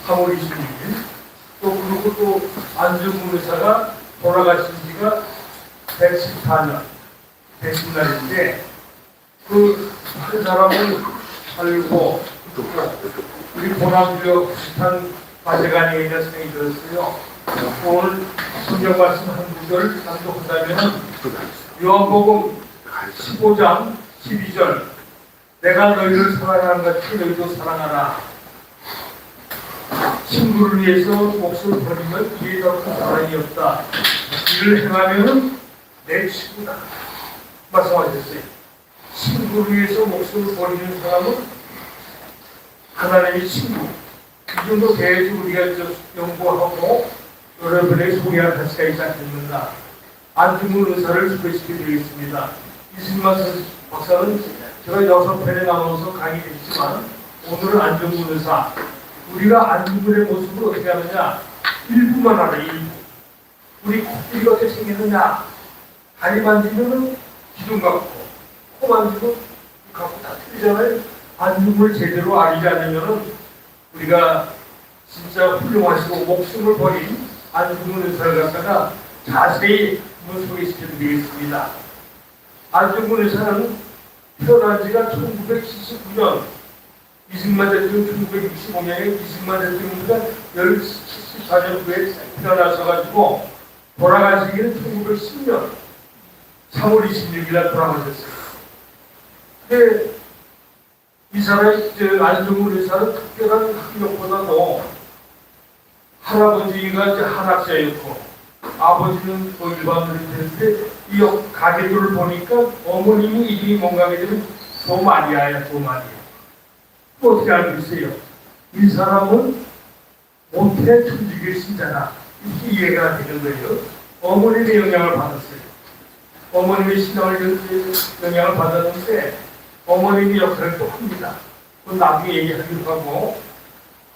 3월 26일 또 그리고 또 안중근 의사가 돌아가신 지가 114년 110날인데 그 한 사람을 살고 우리 고남주역 비슷한 과제관이 있는 생각이 들었어요. 오늘 성경 말씀 한 구절을 낭독한다면 요한복음 15장 12절 내가 너희를 사랑하는 같이 너희도 사랑하라. 친구를 위해서 목숨을 버리면 이에 더 큰 사랑이 없다. 이를 행하면 내 친구다. 말씀하셨어요. 친구를 위해서 목숨을 버리는 사람은 하나님의 친구. 이 정도 돼야지 우리가 연구하고 여러분의 소개할 가치가 있지 않겠는가. 안중근 의사를 소개시켜 드리겠습니다. 이승만 박사는 제가 6편에 나눠서 강의했지만 오늘은 안중근 의사. 우리가 안중근의 모습을 어떻게 하느냐. 일부만 알아. 일부. 우리 코끼리가 어떻게 생겼느냐. 다리 만지면 기둥 같고 코 만지고 갖고 다 틀리잖아요. 안중근을 제대로 알지 않으면 우리가 진짜 훌륭하시고 목숨을 버린 안중근 의사를 갖다가 자세히 한번 소개시켜 드리겠습니다. 안중근 의사는 태어난 지가 1979년 이승만 대통령 1965년에 이승만 대통령보다 74년 후에 태어나셔가지고 돌아가시기는 1910년 3월 26일 날 돌아가셨어요. 근데 이 사람의 안중근 의사는 특별한 학력보다도 할아버지가 이제 한학자였고 아버지는 뭐 일반으로 되는데 이 가계도를 보니까 어머님이 이름이 뭔가 하게 되면 조마리아야 조마리아. 또 어떻게 알고 있어요? 이 사람은 모태 천주교 신자다. 이렇게 이해가 되는 거예요. 어머님의 영향을 받았어요. 어머님의 신앙을 영향을 받았는데 어머님이 역할을 또 합니다. 그건 나중에 얘기하기로 하고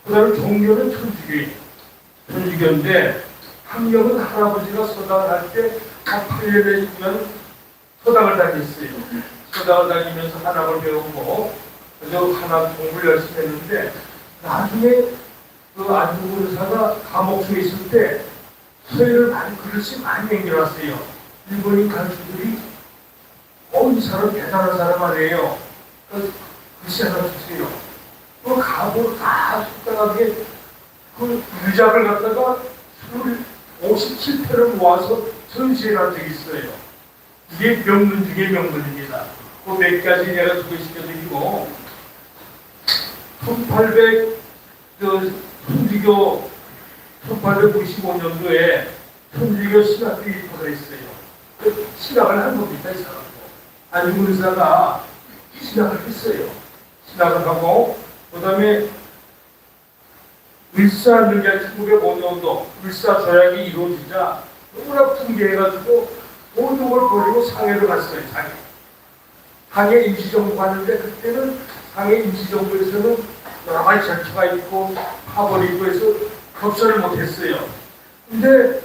그 다음에 종교는 천주교예요. 천주교인데 학력은 할아버지가 서당을 할 때 한 8년이면 서당을 다녔어요. 서당을 다니면서 한학을 배우고 그래서 한학 공부를 열심히 했는데 나중에 그 안중근 의사가 감옥 속에 있을 때 서예를 많이 그릇이 많이 남겨놨어요. 일본인 간수들이 이 사람 대단한 사람 아니에요. 글씨 하나 주세요. 그 가보를 다 속당하게 그 유작을 갖다가 57편을 모아서 전시를 한 적이 있어요. 이게 명문 중의 명문입니다. 그 몇 가지 내가 소개시켜드리고 1895년도에 천주교 신학교 입학을 했어요. 그 신학을 한 겁니다. 이 사람도. 안중근 의사가 신학을 했어요. 신학을 하고 그 다음에 을사능력 1905년도 을사조약이 이루어지자 너무나 풍계해가지고 모든 걸 버리고 상해를 갔어요. 상해 임시정부 갔는데 그때는 상해 임시정부에서는 여러 가지 절차가 있고 파벌이 있고 해서 접선을 못했어요. 근데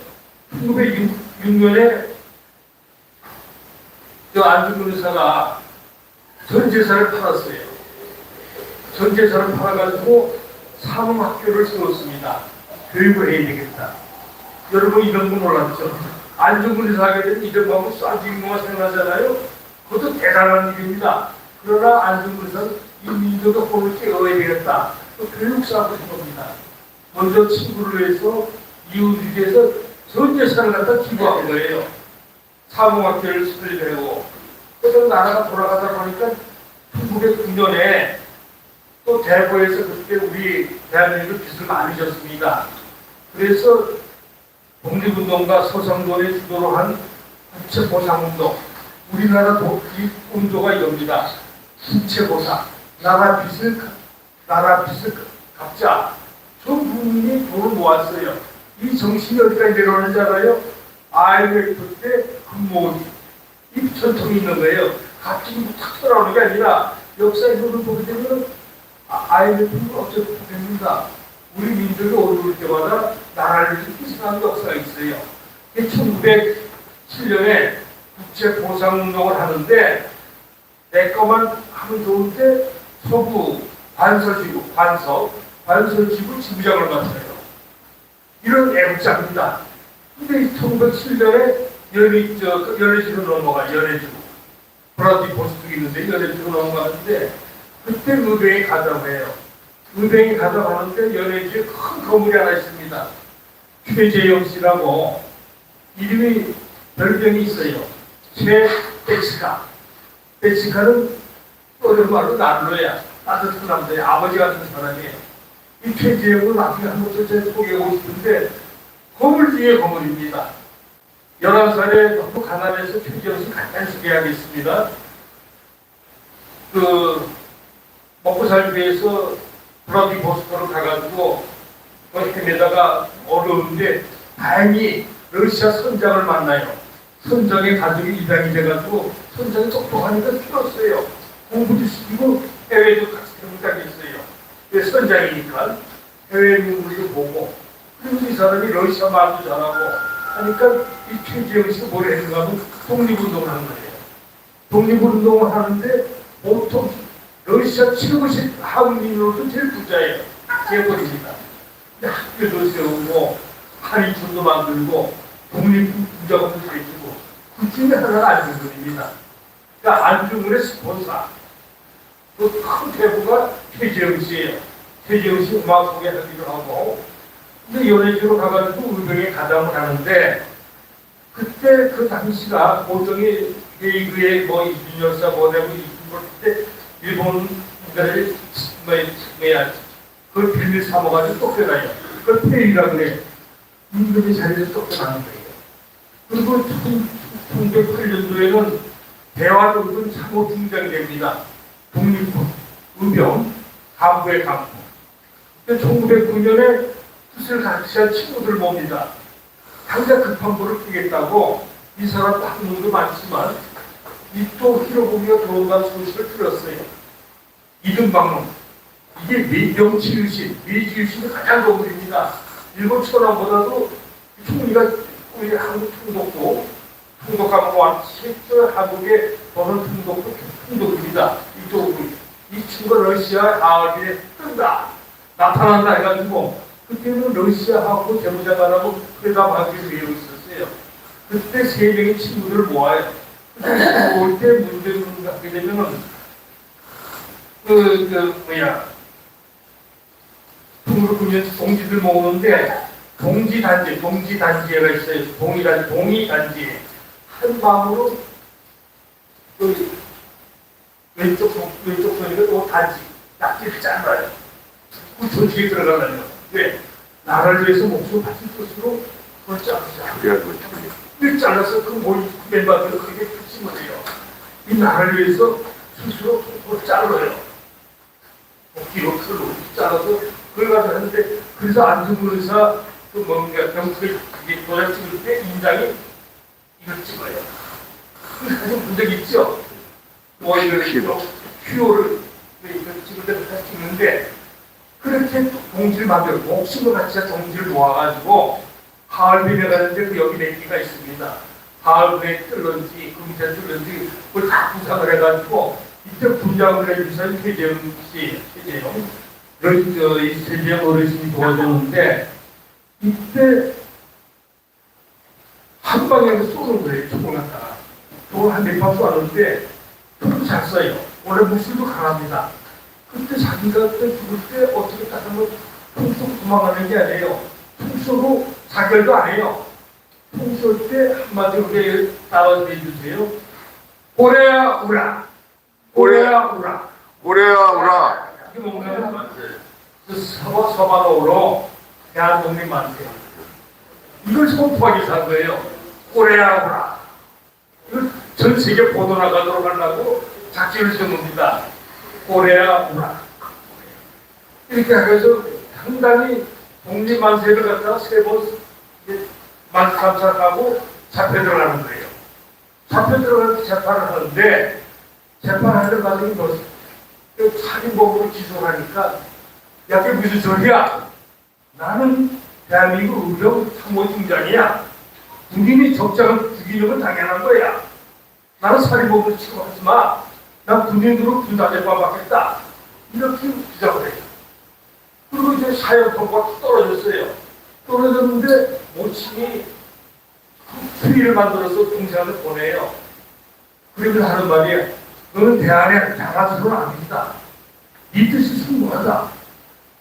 1906년에 안중근 의사가 전 재산을 팔았어요. 전 재산을 팔아가지고 사범학교를 세웠습니다. 교육을 해야 되겠다. 여러분 이런 거 몰랐죠? 안중근 의사가 된 이름하고 쏴지인공가 생각나잖아요. 그것도 대단한 일입니다. 그러나 안중근 의사는 이 민족의 혼을 깨워야 되겠다. 또 교육사업을 한 겁니다. 먼저 친구를 위해서 이웃을 위해서 전 재산을 갖다 기부한 거예요. 사범학교를 설립하고 그래서 나라가 돌아가다 보니까 1909년에 또 대구에서 그때 우리 대한민국 빚을 많이 졌습니다. 그래서 독립운동가 서성돈의 주도로 한 국채보상운동, 우리나라 이 운동가 이겁니다. 국채보상, 나라 빚을 갚자. 전 국민이 돈을 모았어요. 이 정신이 어디까지 내려오는지 알아요? IMF 때 금모으기. 이 전통이 있는 거예요. 갑자기 탁 돌아오는 게 아니라 역사에서도 보게 되면 IMF는 어쩌고 됩니다. 우리 민족이 어려울 때마다 나라를 희생한 역사가 있어요. 1907년에 국제보상운동을 하는데 내 것만 하면 좋은데 서부 관서지구, 관서, 관설지구 지부장을 맡아요. 이런 애국자입니다. 근데 1907년에 연해지로 넘어가, 연해지로. 브라디 보스도 있는데 연해지로 넘어가는데 그때 의병에 가담해요. 의병에 가담하는데 연해지에 큰 건물이 하나 있습니다. 최재영 씨라고 이름이 별명이 있어요. 최배치카. 배치카는 어려운 말로 난로야. 따뜻한 남자야. 아버지 같은 사람이에요. 이 최재영은 나중에 한번 제가 소개하고 싶은데 건물 중에 건물입니다. 11살에 너무 가난해서 최재영 씨 간단히 소개하겠습니다. 먹고 살기 위해서 브라디 보스토를 가가지고 헤매다가 어려운데 다행히 러시아 선장을 만나요. 선장의 가족이 입양이 돼가지고 선장이 똑똑하니까 키웠어요. 공부도 시키고 해외도 같이 데려가겠어요. 왜 선장이니까 해외 인물도 보고 그리고 이 사람이 러시아 말도 잘하고 하니까 이 최재형 씨가 뭘 했는가 하면 독립운동을 한 거예요. 독립운동을 하는데 보통 러시아 최고식 한국인으로도 제일 부자예요. 재벌입니다. 학교도 세우고 한인촌도 만들고 독립부작업도 해주고 그 중에 하나가 안중근입니다. 그러니까 안중근의 스폰사 그 큰 대부가 최재형 씨예요. 최재형 씨 음악 소개하기도 하고 근데 연예지로 가가지고 의병에 가담을 하는데 그때 그 당시가 고정이 헤이그에 뭐 이준열사 보내고 이걸 때 일본인들이 그걸 빌밀 삼아가지고 쫓겨나요. 그걸 폐위라 그래. 임금의 자리에서 쫓겨나는 거예요. 그리고 1908년도에는 대화정군 참호 중장이 됩니다. 독립군, 의병, 간부의 간부. 1909년에 뜻을 같이 한 친구들 봅니다. 당장 급한 불을 끄겠다고 이 사람도 학문도 많지만 이 또 히로부미가 들어온다는 소식을 들었어요. 이등방론. 이게 명치유신, 미지유신이 가장 건물입니다. 일본 천황보다도 총리가 우리 한국 총독도 총독하면 완치했죠. 한국의 보는 총독입니다. 이쪽으로 이 친구가 러시아 하학에 뜬다. 나타난다 해가지고 그때는 러시아하고 재무장관하고 회담하기를 외우고 있었어요. 그때 세 명의 친구들을 모아요. 올 때 문제를 갖게 되면은 동지들 모으는데 동지단지회가 있어요. 동의단지 한 방으로 왼쪽 손이가 또 단지 낙지를 잘라요. 그 조직에 들어가려면 왜? 나라를 위해서 목숨을 바친 뜻으로 그걸 자르자. 이 잘라서 그 모임 멤버들을 그렇게 붙이면 돼요. 이 나라를 위해서 스스로 그걸 잘라요. 도끼로 칼로 잘라서 그걸 가서 하는데 그래서 안중근 의사 그 뭔가 병특을 도장 찍을 때 인장이 이걸 찍어요. 그 사진 본 적 있죠? 뭐 이걸 휘호를 찍을 때 다시 찍는데 그렇게 동지를 만들고 목숨을 같이 동지를 모아가지고 하얼빈에 가는데 그 여기 몇 개가 있습니다. 하얼빈에 뜰런지 그 밑에 뜰런지 그걸 다 구상을 해가지고 이때 분장을 해준 사람이 최재형 씨, 최재형 어르신이 도와줬는데 이때 한 방향에서 쏘는 거예요. 총을 갖다가 총을 한 100방 쏘았는데 총도 잘 쏴요. 원래 무술도 강합니다. 그때 자기가 죽을 때 어떻게 딱 하면 총 쏘고 도망가는 게 아니에요. 총 쏘고 자결도 안 해요. 총 쏠 때 한마디로 따라서 해주세요. 오래야 우라. 오래야 우라. 오래야 우라. 이게 뭔가요? 서반어로 대한독립 만세요. 이걸 선포하기 위해서 한 거예요. 오래야 우라. 이걸 전 세계 보도 나가도록 하려고 작지를 세웁니다. 오래야 우라. 이렇게 하면서 상당히 독립만세를 갖다가 세 번 감찰하고 잡혀 들어가는 거예요. 잡혀 들어가서 재판을 하는데 재판하는 과정이 살인범으로 기소하니까 야, 그게 무슨 소리야? 나는 대한민국 의병 참모총장이야. 군인이 적장을 죽이는 건 당연한 거야. 나는 살인범으로 취급하지 마. 난 군인으로 군사재판 받겠다. 이렇게 주장을 해요. 그리고 이제 사형선고가 떨어졌어요. 떨어졌는데 모친이 트리를 만들어서 동생한테 보내요. 그러면서 하는 말이에요. 너는 대안에 나가서는 아닙니다. 네 뜻이 승부하다.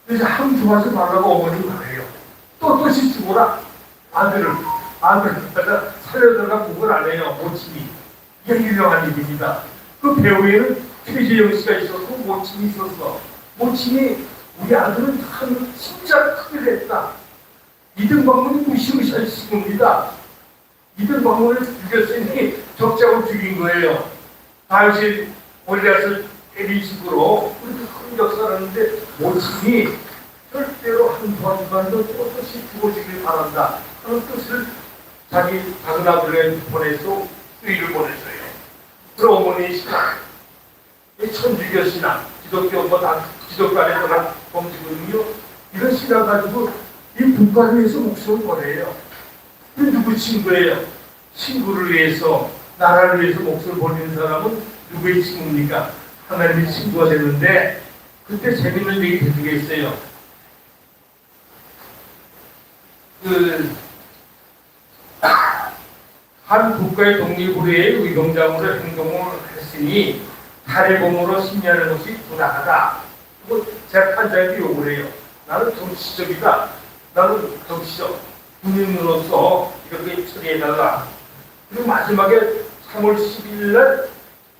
그래서 함중하지 말라고 어머니 말해요. 또 뜻이 죽어라. 아들을 갖다가 살려들어가 구걸 안 해요. 모친이. 이게 유명한 얘기입니다. 그 배우에는 최재영 씨가 있었고 모친이 있었어. 모친이 우리 아들은 참 진짜 크게 됐다. 이등방문이 무시무시한 시국입니다. 이등방문을 죽였으니 적자고 죽인 거예요. 당시 골리앗을 때린 식으로 그렇게 큰 역사를 하는데 모친이 절대로 한두한번도 또다시 죽어주길 바란다 하는 뜻을 자기 작은 아들에게 보내서 쓰이를 보냈어요. 그럼 어머니 신앙, 천주교 신앙, 기독교 기독교 안에 들어간 범죄거든요. 이런 신앙 가지고 이 국가를 위해서 목숨을 버려요. 누구 친구예요? 친구를 위해서, 나라를 위해서 목숨을 버리는 사람은 누구의 친구입니까? 하나님의 친구가 되는데, 그때 재밌는 얘기 들은 게 있어요. 한 국가의 독립을 위해 의병장으로 행동을 했으니 탈의범으로 10년을 없이 분하하다. 그리고 재판장이 욕을 해요. 나는 정치적이다. 나는 정치적 군인으로서 이렇게 처리해달라. 그리고 마지막에 3월 10일 날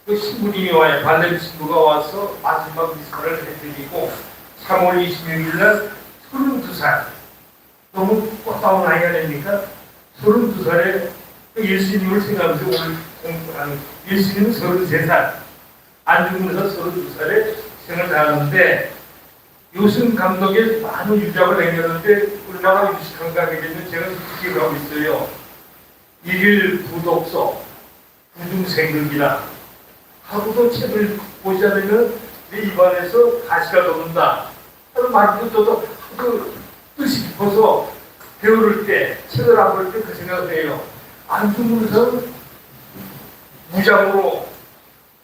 그 신부님이 와요. 반대 친구가 와서 마지막 미사를 해드리고 3월 26일 날 32살. 너무 꽃다운 나이가 됩니까? 32살에 예수님을 생각하면서 오늘 공부하는 예수님은 33살. 안중근에서 32살에 생을 다하는데 요승 감독의 많은 유작을 내렸는데 얼마나 유식한가 하겠는데 제가 기억을 하고 있어요. 일일 부독서, 부중생극이라 하루도 책을 보지 않으면 내 입안에서 가시가 도는다 하는 말도 저도 그 뜻이 깊어서 배울 때, 책을 안 볼 때 그 생각을 해요. 안중근에서는 무장으로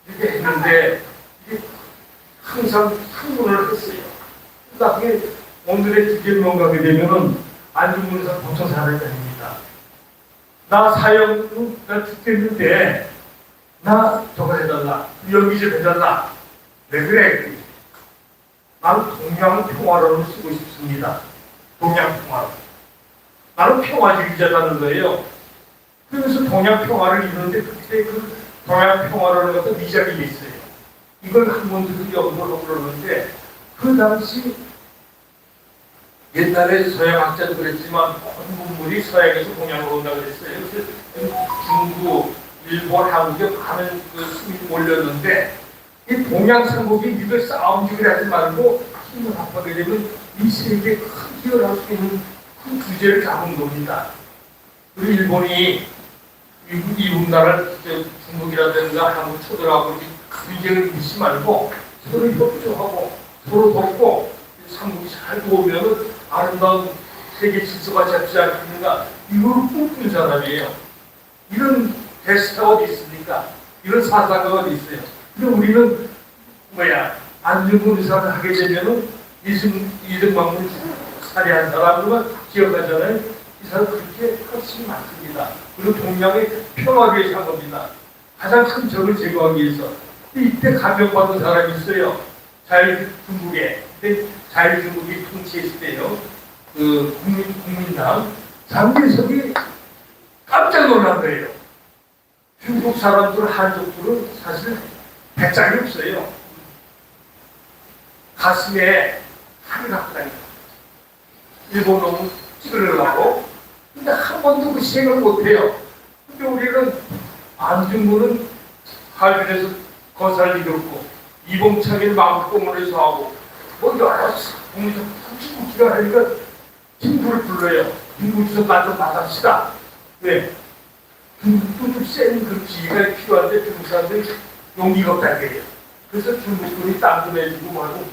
이렇게 했는데 이게 항상 상분을 했어요. 나중에 오늘의 주제로 가게 되면은 안중근에서 보통 사람이 아닙니다. 나 사형, 나 죽겠는데 나 저거 해달라. 여기 좀 해달라. 왜 그래? 나는 동양평화론을 쓰고 싶습니다. 동양평화론. 나는 평화주의자라는 거예요. 그래서 동양평화를 이루는데 그때 그 동양평화론을 갖다 미작이 있어요. 이걸 한 번도 연구하고 그러는데 그 당시 옛날에 서양학자도 그랬지만 모든 문물이 서양에서 동양으로 온다고 그랬어요. 그래서 중국, 일본, 한국에 많은 그 수민이 몰렸는데 이 동양 삼국이 이들 싸움식을 하지 말고 힘을 합하게 되면 이 세계에 큰 기여를 할 수 있는 큰 주제를 잡은 겁니다. 그리고 일본이 이웃 나라 중국이라든가 한국 쳐들어가고 분쟁을 잊지 말고 서로 협조하고 서로 돕고 삼국이 잘 도우면 아름다운 세계 질서가 잡지 않겠는가 이걸 꿈꾼 사람이에요. 이런 대스가 어디 있습니까? 이런 사사가 어디 있어요? 근데 우리는 안중근 의사를 하게 되면은 이등방문 살해한 사람들만 기억하잖아요. 이 사람 그렇게 훨씬 많습니다. 그리고 동양의 평화를 위해서 한 겁니다. 가장 큰 적을 제거하기 위해서. 이때 감명받은 사람이 있어요. 자유중국에. 그때 자유중국이 통치했을 때요. 그 국민당 장개석이 깜짝 놀란 거예요. 중국 사람들, 한족들은 사실 배짱이 없어요. 가슴에 칼이 났다니까. 일본 놈은 찍으려고. 근데 한 번도 그 시행을 못해요. 근데 우리는 안중근은 하얼빈에서 거사를 이뤘고 이봉창이는 망국공원에서 하고 뭐 여러 국민적 39기가 하니까 친구를 불러요. 중국에서 만좀 만납시다. 왜? 중국도 좀 센 그 지휘가 필요한데 중국 사람들이 용기가 없다 이거예요. 그래서 중국군이 땅도 내주고 말고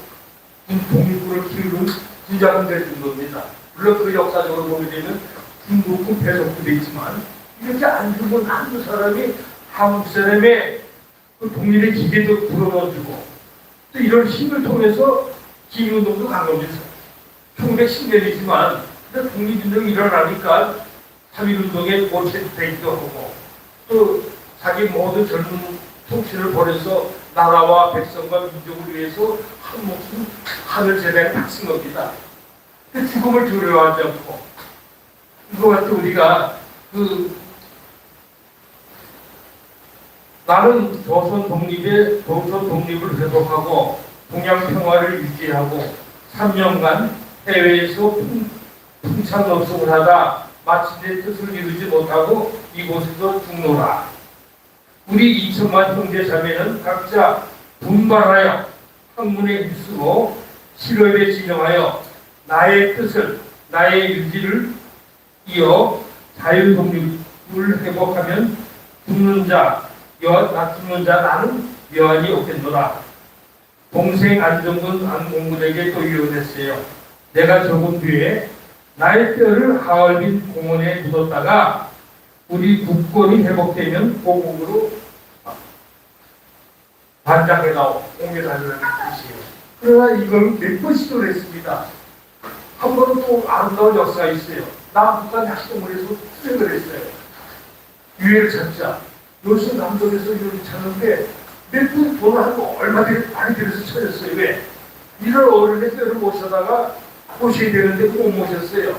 독립군을 키우는 군자금 내준 겁니다. 물론 그 역사적으로 보게 되면 중국군 배속도 돼 있지만 이렇게 안중근 한두 사람이 한국 사람의 그 독립의 기계도 불어넣어주고 또 이런 힘을 통해서 기운동도 간 겁니다. 1910년이지만 독립운동이 일어나니까 3.1운동에 모체되기도 하고 또 자기 모든 젊은 통치를 버려서 나라와 백성과 민족을 위해서 한 목숨 하늘 재단에 바친 겁니다. 그 죽음을 두려워하지 않고 이거 같은 우리가 나는 조선 독립을 회복하고 동양 평화를 유지하고 3년간 해외에서 풍찬노숙을 하다 마침내 뜻을 이루지 못하고 이곳에서 죽노라. 우리 2천만 형제 자매는 각자 분발하여 학문에 힘쓰고 실업에 진영하여 나의 뜻을 나의 유지를 이어 자유 독립을 회복하면 죽는 자 나는 여한이 없겠노라. 동생 안정근 안공군에게 또 유언했어요. 내가 조금 뒤에 나의 뼈를 하얼빈 공원에 묻었다가 우리 국권이 회복되면 고국으로 반장해다오 옮겨다니는 뜻이에요. 그러나 이걸 몇 번 시도를 했습니다. 한 번은 또 아름다운 역사가 있어요. 남북한 낚시동물에서 수색을 했어요. 유해를 찾자. 요즘 남쪽에서 유해를 찾는데 몇 분 돈을 하고 얼마 많이 들여서 찾았어요. 왜? 이런 어른의 뼈를 모셔다가 모셔야 되는데 못 모셨어요.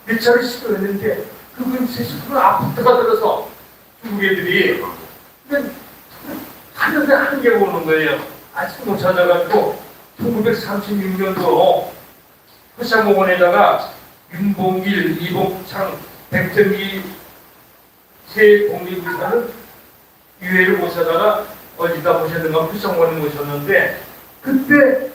몇 차례 시도했는데 그 근처에 그런 아파트가 들어서 중국 애들이 하는데 하는 게 오는 거예요. 아직 못 찾아가지고 1936년도 허샤공원에다가 윤봉길, 이복창, 백정기 세 독립의사는 유해를 모셔다가 어디다 모셨는가 허샤공원에 모셨는데 그때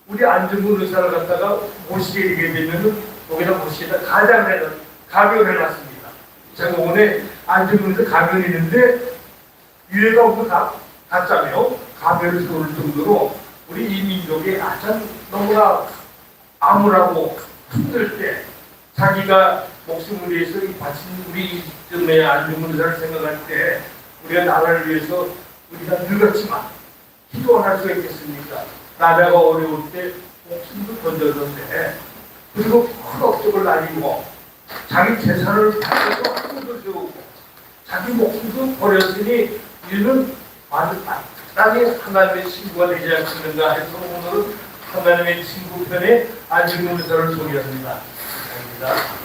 우리 안정근 의사를 갖다가 모시게 되게 되면은 여기다 모시다 가변을 해놨습니다. 장공원에 안정근 의사 가변이 있는데 유해가 오고 갔잖아요. 가변을 세울 정도로 우리 이 민족이 아주 너무나 암울하고 힘들 때 자기가 목숨을 위해서 바친 우리 이쯤에 안정근 의사를 생각할 때 우리가 나라를 위해서 우리가 늙었지만 기도 안 할 수가 있겠습니까? 나라가 어려울 때 목숨도 던져줬는데 그리고 큰 업적을 날리고 자기 재산을 팔아서 학교도 세우고 자기 목숨도 버렸으니 이는 마땅히 하나님의 친구가 되지 않겠는가 해서 오늘은 하나님의 친구 편에 안정근 의사를 소개합니다. 감사합니다.